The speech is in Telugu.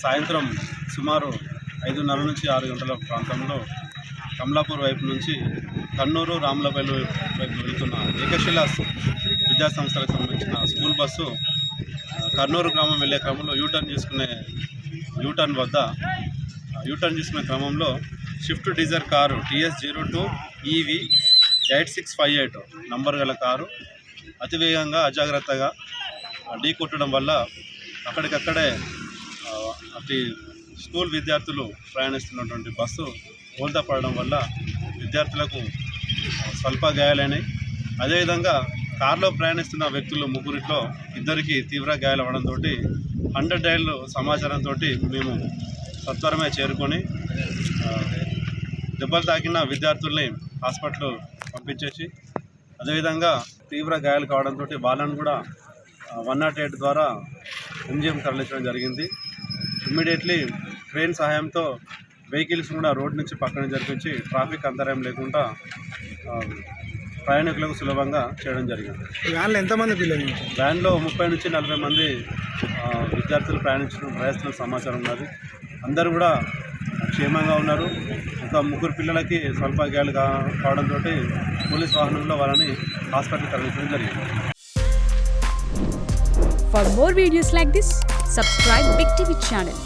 సాయంత్రం సుమారు 5:30 నుంచి 6 గంటల ప్రాంతంలో కమలాపూర్ వైపు నుంచి కన్నూరు రాములపల్లి వైపు వెళ్తున్న ఏకశిలా విద్యాసంస్థలకు సంబంధించిన స్కూల్ బస్సు కర్నూలు గ్రామం వెళ్ళే క్రమంలో యూటర్న్ చేసుకునే క్రమంలో Swift Dzire car TS02 EV 8658 number గల కారు అతివేగంగా అజాగ్రత్తగా ఢీకొట్టడం వల్ల అక్కడికక్కడే అతి స్కూల్ విద్యార్థులు ప్రయాణిస్తున్నటువంటి బస్సు బోల్తా పడడం వల్ల విద్యార్థులకు స్వల్ప గాయాలైనాయి. అదేవిధంగా కారులో ప్రయాణిస్తున్న వ్యక్తులు ముగ్గురిలో ఇద్దరికి తీవ్ర గాయాలు అవ్వడంతో 100 డయల్ సమాచారంతో మేము సత్వరమే చేరుకొని దెబ్బలు తాకిన విద్యార్థుల్ని హాస్పిటల్ పంపించేసి అదేవిధంగా తీవ్ర గాయాలు కావడంతో వాళ్ళను కూడా 108 ద్వారా MGM తరలించడం జరిగింది. ఇమ్మీడియట్లీ ట్రైన్ సహాయంతో వెహికల్స్ కూడా రోడ్ నుంచి పక్కన జరిపించి ట్రాఫిక్ అంతరాయం లేకుండా ప్రయాణికులకు సులభంగా చేయడం జరిగింది. వ్యాన్లో ఎంతమంది పిల్లలు? వ్యాన్లో 30 నుంచి 40 మంది విద్యార్థులు ప్రయాణిస్తున్న సమాచారం ఉన్నది. అందరూ కూడా క్షేమంగా ఉన్నారు. ఒక ముగ్గురు పిల్లలకి స్వల్ప గాయాలు కావడంతో పోలీస్ వాహనంలో వాళ్ళని హాస్పిటల్ తరలించడం జరిగింది. For more videos like this, subscribe Big TV channel.